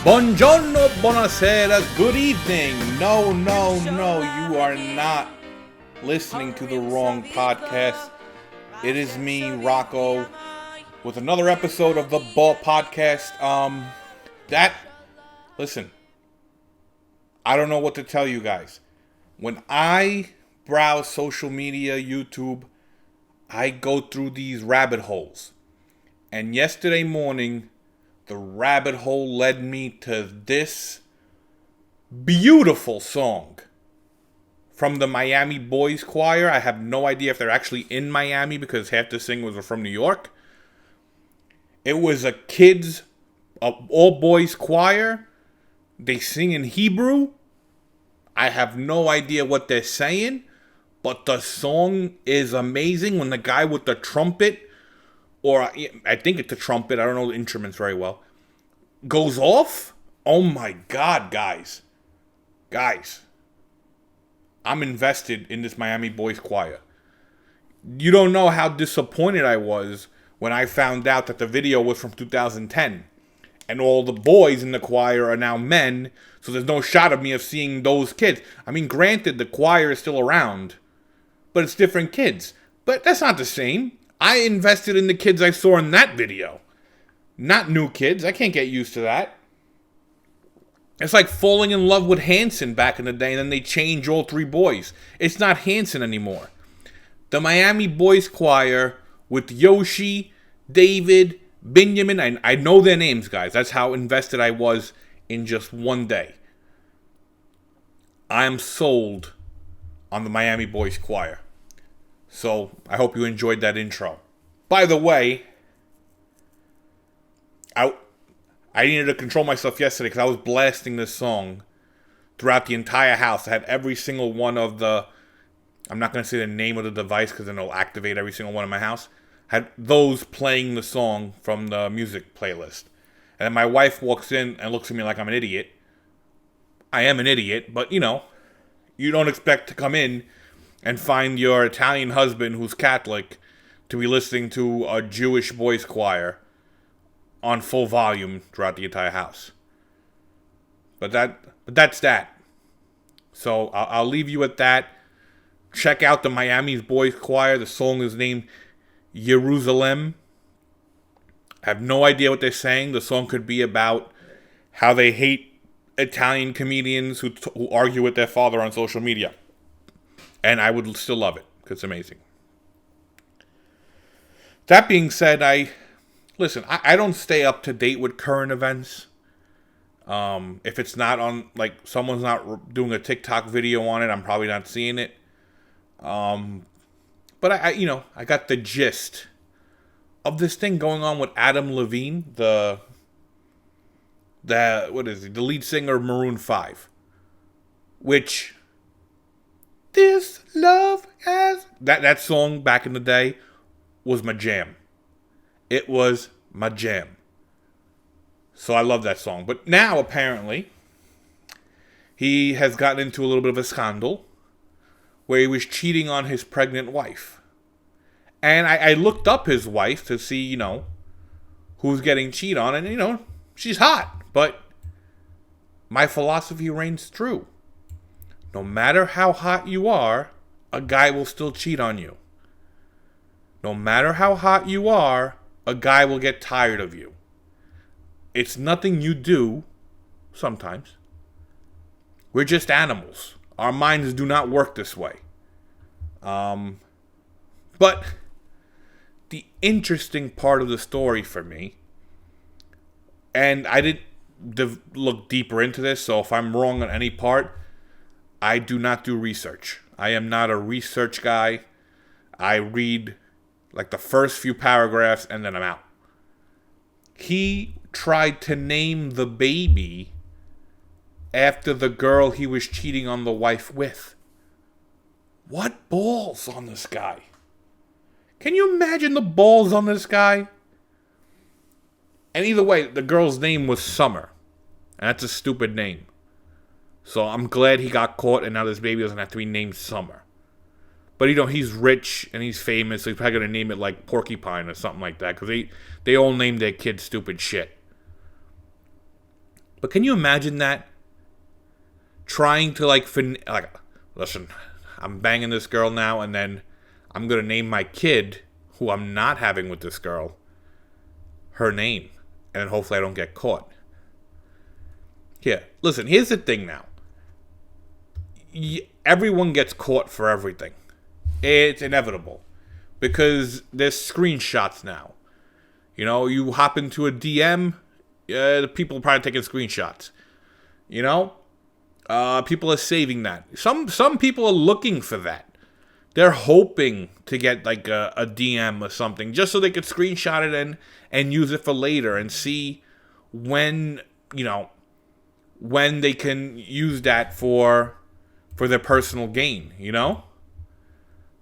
Buongiorno, buonasera, good evening. No, you are not listening to the wrong podcast. It is me, Rocco, with another episode of the BOH Podcast. Listen, I don't know what to tell you guys. When I browse social media, YouTube, I go through these rabbit holes. And yesterday morning, the rabbit hole led me to this beautiful song from the Miami Boys Choir. I have no idea if they're actually in Miami because half the singers were from New York. It was a all-boys choir. They sing in Hebrew. I have no idea what they're saying, but the song is amazing. When the guy with the trumpet, or I think it's a trumpet, I don't know the instruments very well, goes off. Oh my God, guys. I'm invested in this Miami Boys Choir. You don't know how disappointed I was when I found out that the video was from 2010. And all the boys in the choir are now men, so there's no shot of me of seeing those kids. I mean, granted, the choir is still around, but it's different kids. But that's not the same. I invested in the kids I saw in that video. Not new kids. I can't get used to that. It's like falling in love with Hanson back in the day, and then they change all three boys. It's not Hanson anymore. The Miami Boys Choir with Yoshi, David, Benjamin. I know their names, guys. That's how invested I was in just one day. I am sold on the Miami Boys Choir. So, I hope you enjoyed that intro. By the way, I needed to control myself yesterday because I was blasting this song throughout the entire house. I had every single one of I'm not going to say the name of the device because then it'll activate every single one in my house. I had those playing the song from the music playlist. And then my wife walks in and looks at me like I'm an idiot. I am an idiot, but you don't expect to come in and find your Italian husband who's Catholic to be listening to a Jewish boys choir on full volume throughout the entire house. But that's that. So I'll leave you at that. Check out the Miami Boys Choir. The song is named Jerusalem. I have no idea what they're saying. The song could be about how they hate Italian comedians who argue with their father on social media. And I would still love it, because it's amazing. That being said, I don't stay up to date with current events. If it's not on, like, someone's not doing a TikTok video on it, I'm probably not seeing it. But I got the gist of this thing going on with Adam Levine, the lead singer of Maroon 5. Which, this love has... That song back in the day was my jam. It was my jam. So I love that song. But now, apparently, he has gotten into a little bit of a scandal where he was cheating on his pregnant wife. And I looked up his wife to see, who's getting cheated on. And, she's hot. But my philosophy reigns true. No matter how hot you are, a guy will still cheat on you. No matter how hot you are, a guy will get tired of you. It's nothing you do, sometimes. We're just animals. Our minds do not work this way. But the interesting part of the story for me, and I didn't look deeper into this, so if I'm wrong on any part, I do not do research. I am not a research guy. I read like the first few paragraphs and then I'm out. He tried to name the baby after the girl he was cheating on the wife with. What balls on this guy? Can you imagine the balls on this guy? And either way, the girl's name was Summer. And that's a stupid name. So I'm glad he got caught and now this baby doesn't have to be named Summer. But, he's rich and he's famous, so he's probably going to name it like Porcupine or something like that. Because they all name their kids stupid shit. But can you imagine that? Trying to listen, I'm banging this girl now, and then I'm going to name my kid, who I'm not having with this girl, her name. And then hopefully I don't get caught. Here, listen, here's the thing now. Everyone gets caught for everything. It's inevitable. Because there's screenshots now. You know, you hop into a DM, the people are probably taking screenshots. You know? People are saving that. Some people are looking for that. They're hoping to get like a DM or something just so they could screenshot it and use it for later and see when, when they can use that for their personal gain,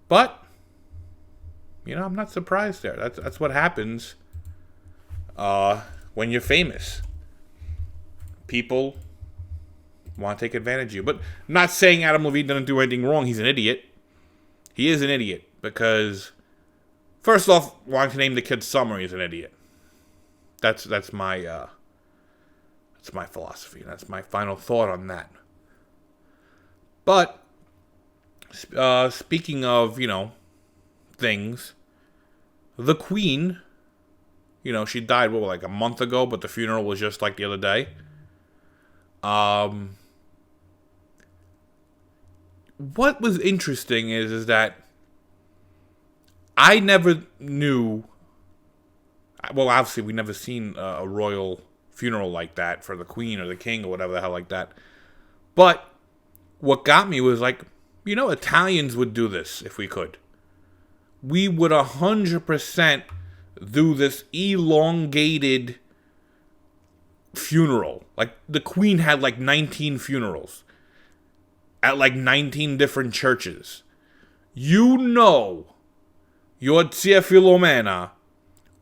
But, I'm not surprised there. That's what happens when you're famous. People want to take advantage of you. But I'm not saying Adam Levine doesn't do anything wrong. He's an idiot. He is an idiot because, first off, wanting to name the kid Summer is an idiot. That's my philosophy. That's my final thought on that. But speaking of things, the Queen, she died like a month ago, but the funeral was just like the other day. What was interesting is that I never knew. Well, obviously, we never seen a royal funeral like that for the Queen or the King or whatever the hell like that. But what got me was Italians would do this if we could. We would 100% do this elongated funeral. Like, the Queen had 19 funerals at 19 different churches. Your Zia Filomena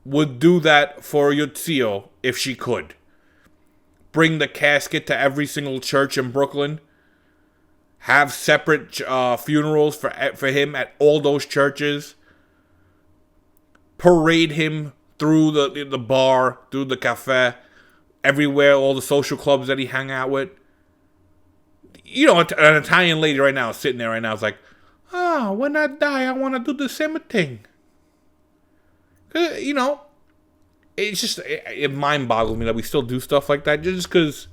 would do that for your Zio if she could. Bring the casket to every single church in Brooklyn. Have separate funerals for him at all those churches. Parade him through the bar, through the cafe, everywhere, all the social clubs that he hung out with. An Italian lady right now is sitting there right now is like, when I die, I want to do the same thing. It's just, it mind boggles me that we still do stuff like that just because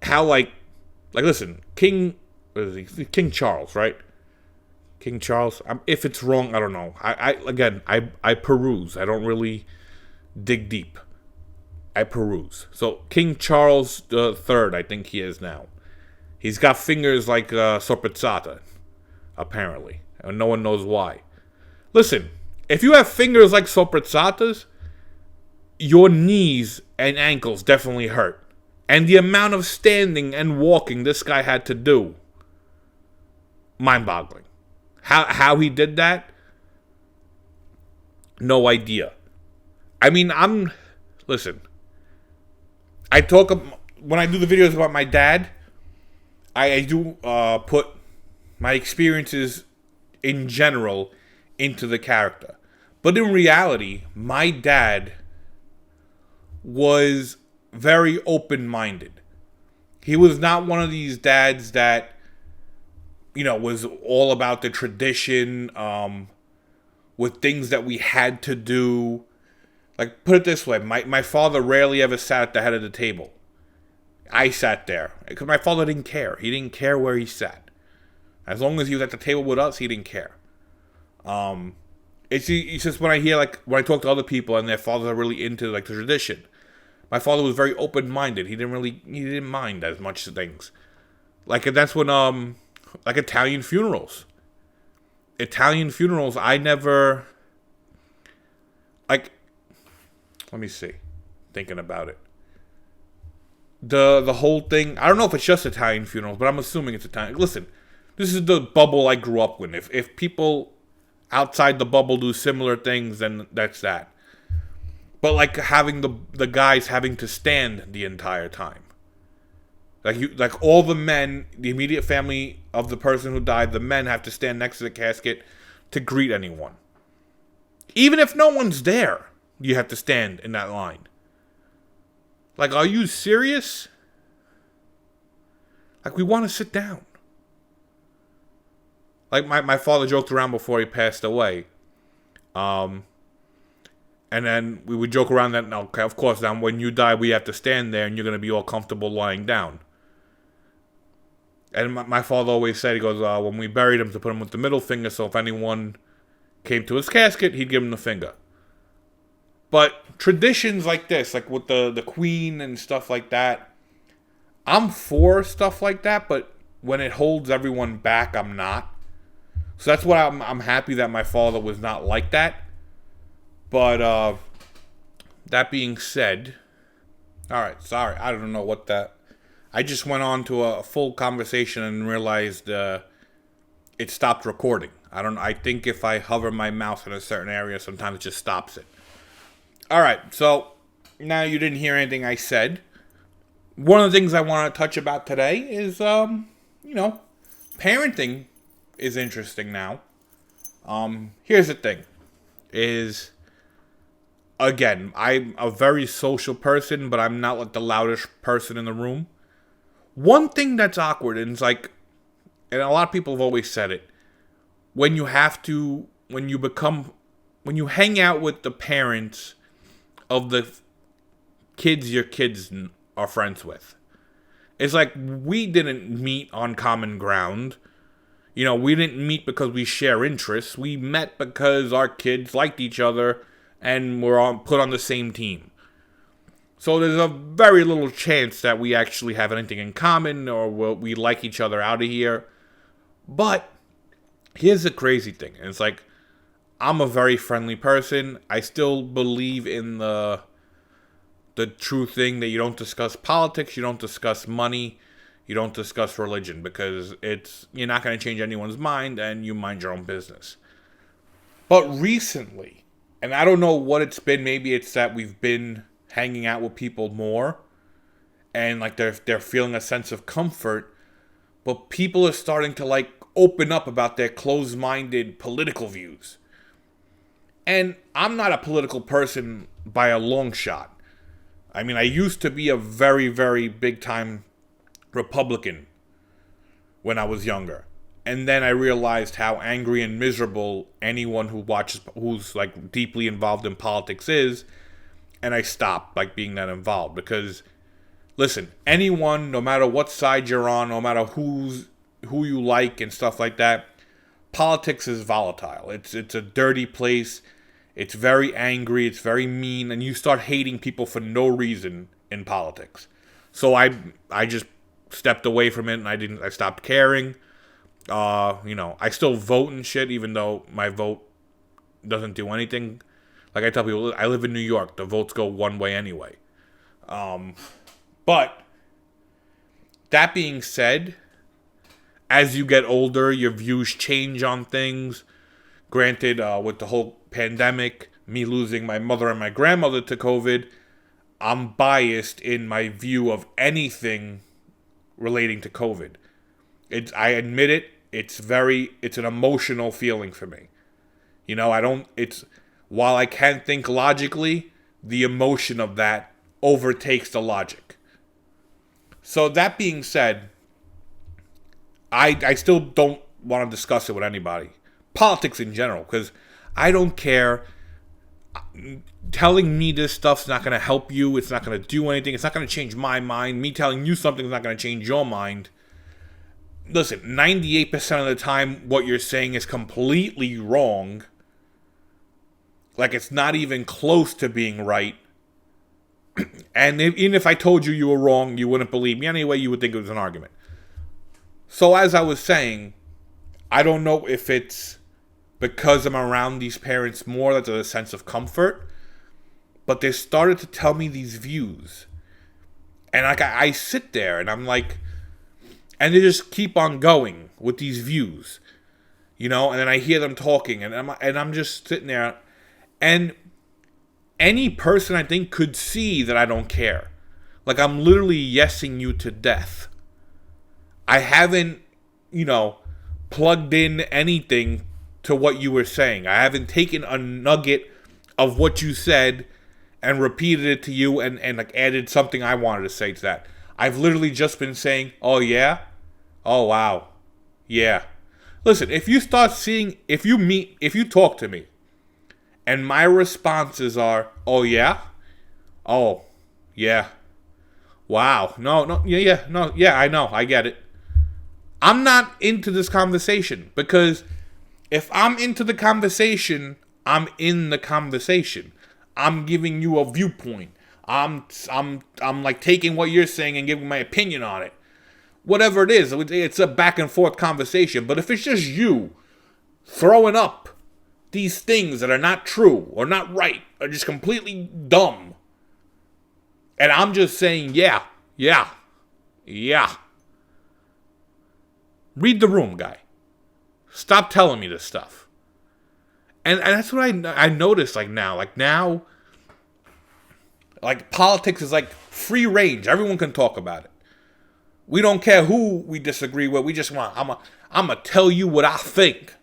how, listen, King Charles, right? King Charles, if it's wrong, I don't know. I peruse. I don't really dig deep. I peruse. So, King Charles III, I think he is now. He's got fingers like Sorprezzata, apparently. And no one knows why. Listen, if you have fingers like Sorprezzata's, your knees and ankles definitely hurt. And the amount of standing and walking this guy had to do, mind-boggling. How he did that, no idea. I mean, listen, when I do the videos about my dad, I do put my experiences in general into the character. But in reality, my dad was very open-minded. He was not one of these dads that, was all about the tradition, with things that we had to do. Like, put it this way, my father rarely ever sat at the head of the table. I sat there, because my father didn't care. He didn't care where he sat. As long as he was at the table with us, he didn't care. It's just when I talk to other people and their fathers are really into, the tradition. My father was very open-minded. He didn't mind as much things. That's when, Italian funerals. I never, let me see. Thinking about it. The whole thing, I don't know if it's just Italian funerals, but I'm assuming it's Italian. Listen, this is the bubble I grew up with. If people outside the bubble do similar things, then that's that. But having the guys having to stand the entire time. All the men, the immediate family of the person who died, the men have to stand next to the casket to greet anyone. Even if no one's there, you have to stand in that line. Like, are you serious? Like, we want to sit down. Like, my father joked around before he passed away. And then we would joke around that, okay, of course, now when you die, we have to stand there and you're going to be all comfortable lying down. And my father always said, he goes, when we buried him, to put him with the middle finger, so if anyone came to his casket, he'd give him the finger. But traditions like this, like with the Queen and stuff like that, I'm for stuff like that, but when it holds everyone back, I'm not. So that's what I'm happy that my father was not like that. But that being said, all right, sorry, I don't know what that. I just went on to a full conversation and realized it stopped recording. I think if I hover my mouse in a certain area, sometimes it just stops it. All right, so now you didn't hear anything I said. One of the things I want to touch about today is, parenting is interesting now. Here's the thing, is, again, I'm a very social person, but I'm not like the loudest person in the room. One thing that's awkward, and it's like, and a lot of people have always said it, when you hang out with the parents of the kids your kids are friends with. It's like, we didn't meet on common ground. We didn't meet because we share interests. We met because our kids liked each other and were put on the same team. So there's a very little chance that we actually have anything in common or we like each other out of here. But here's the crazy thing. And it's like, I'm a very friendly person. I still believe in the true thing that you don't discuss politics, you don't discuss money, you don't discuss religion, because you're not going to change anyone's mind, and you mind your own business. But recently, and I don't know what it's been, maybe it's that we've been hanging out with people more, and like they're feeling a sense of comfort, but people are starting to like open up about their closed-minded political views. And I'm not a political person by a long shot. I mean, I used to be a very, very big-time Republican when I was younger. And then I realized how angry and miserable anyone who's like deeply involved in politics is. And I stopped like being that involved. Because, listen, anyone, no matter what side you're on, no matter who you like and stuff like that, politics is volatile. It's a dirty place. It's very angry. It's very mean. And you start hating people for no reason in politics. So I just stepped away from it, and I stopped caring. I still vote and shit, even though my vote doesn't do anything. Like I tell people, I live in New York. The votes go one way anyway. But that being said, as you get older, your views change on things. Granted, with the whole pandemic, me losing my mother and my grandmother to COVID, I'm biased in my view of anything relating to COVID. I admit it. It's an emotional feeling for me. While I can think logically, the emotion of that overtakes the logic. So that being said, I still don't want to discuss it with anybody. Politics in general, because I don't care. Telling me this stuff's not going to help you. It's not going to do anything. It's not going to change my mind. Me telling you something is not going to change your mind. Listen, 98% of the time, what you're saying is completely wrong. Like, it's not even close to being right. And even if I told you were wrong, you wouldn't believe me anyway. You would think it was an argument. So as I was saying, I don't know if it's because I'm around these parents more, that's a sense of comfort. But they started to tell me these views. And like I sit there and I'm like, and they just keep on going with these views. And then I hear them talking and I'm just sitting there. And any person I think could see that I don't care. Like I'm literally yesing you to death. I haven't, plugged in anything to what you were saying. I haven't taken a nugget of what you said and repeated it to you and like added something I wanted to say to that. I've literally just been saying, oh yeah? Oh wow. Yeah. Listen, if you talk to me, and my responses are, oh yeah? Oh, yeah. Wow. No, yeah, I know, I get it. I'm not into this conversation, because if I'm into the conversation, I'm in the conversation. I'm giving you a viewpoint. I'm like taking what you're saying and giving my opinion on it. Whatever it is, it's a back and forth conversation. But if it's just you throwing up these things that are not true or not right or just completely dumb, and I'm just saying, yeah. Read the room, guy. Stop telling me this stuff. And that's what I noticed, now, politics is like free range. Everyone can talk about it. We don't care who we disagree with. We just want, I'm going to tell you what I think.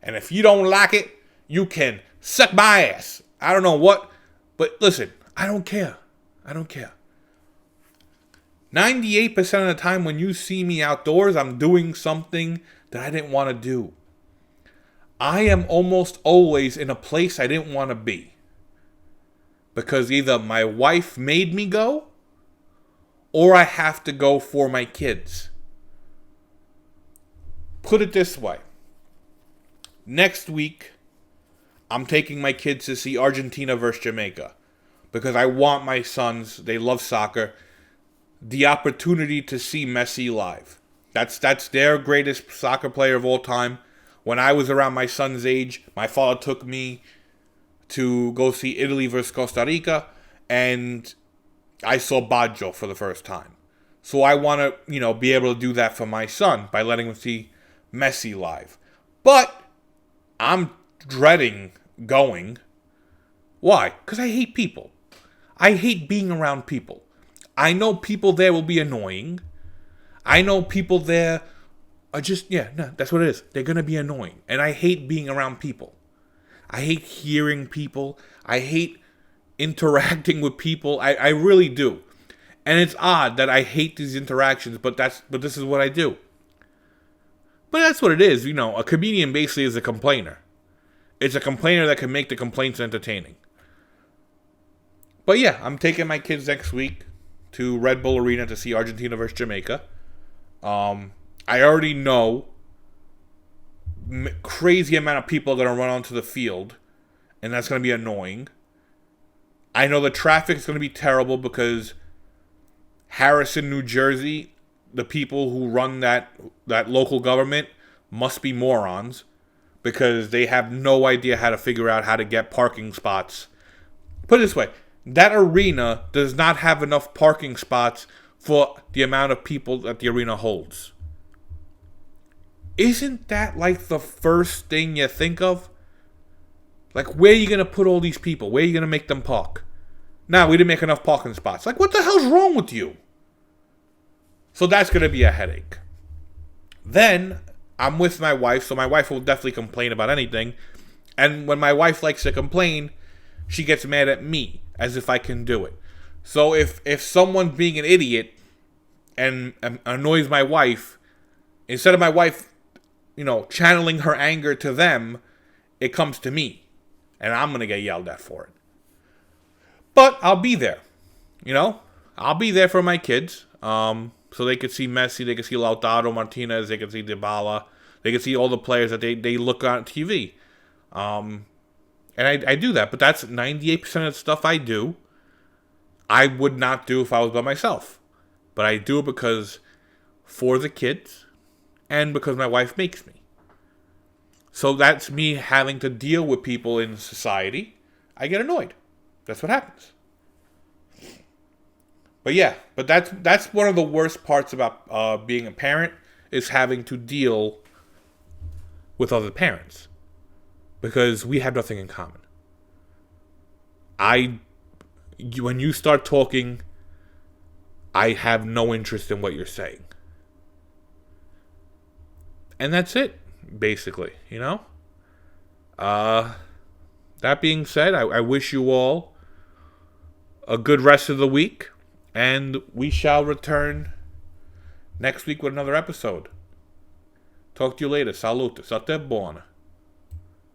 And if you don't like it, you can suck my ass. I don't know what, but listen, I don't care. 98% of the time when you see me outdoors, I'm doing something that I didn't want to do. I am almost always in a place I didn't want to be. Because either my wife made me go, or I have to go for my kids. Put it this way. Next week, I'm taking my kids to see Argentina versus Jamaica. Because I want my sons, they love soccer, the opportunity to see Messi live. That's their greatest soccer player of all time. When I was around my son's age, my father took me to go see Italy versus Costa Rica, and I saw Baggio for the first time. So I want to, be able to do that for my son by letting him see Messi live. But I'm dreading going. Why? Because I hate people. I hate being around people. I know people there will be annoying. I know people there are just, that's what it is. They're going to be annoying. And I hate being around people. I hate hearing people. I hate interacting with people. I really do. And it's odd that I hate these interactions, but this is what I do. But that's what it is. A comedian basically is a complainer. It's a complainer that can make the complaints entertaining. But yeah, I'm taking my kids next week to Red Bull Arena to see Argentina versus Jamaica. I already know crazy amount of people that are run onto the field, and that's going to be annoying. I know the traffic is going to be terrible because Harrison, New Jersey, the people who run that local government must be morons because they have no idea how to figure out how to get parking spots. Put it this way, that arena does not have enough parking spots for the amount of people that the arena holds. Isn't that like the first thing you think of? Like, where are you going to put all these people? Where are you going to make them park? Nah, we didn't make enough parking spots. Like, what the hell's wrong with you? So that's going to be a headache. Then, I'm with my wife, so my wife will definitely complain about anything. And when my wife likes to complain, she gets mad at me, as if I can do it. So if someone's being an idiot and annoys my wife, instead of my wife, channeling her anger to them, it comes to me. And I'm going to get yelled at for it. But I'll be there. I'll be there for my kids. So they could see Messi, they could see Lautaro Martinez, they could see Dybala, they could see all the players that they look on TV. And I do that, but that's 98% of the stuff I do. I would not do if I was by myself. But I do it because for the kids and because my wife makes me. So that's me having to deal with people in society. I get annoyed. That's what happens. But that's one of the worst parts about being a parent is having to deal with other parents. Because we have nothing in common. When you start talking, I have no interest in what you're saying. And that's it, basically, That being said, I wish you all a good rest of the week, and we shall return next week with another episode. Talk to you later. Salute. Sate buona.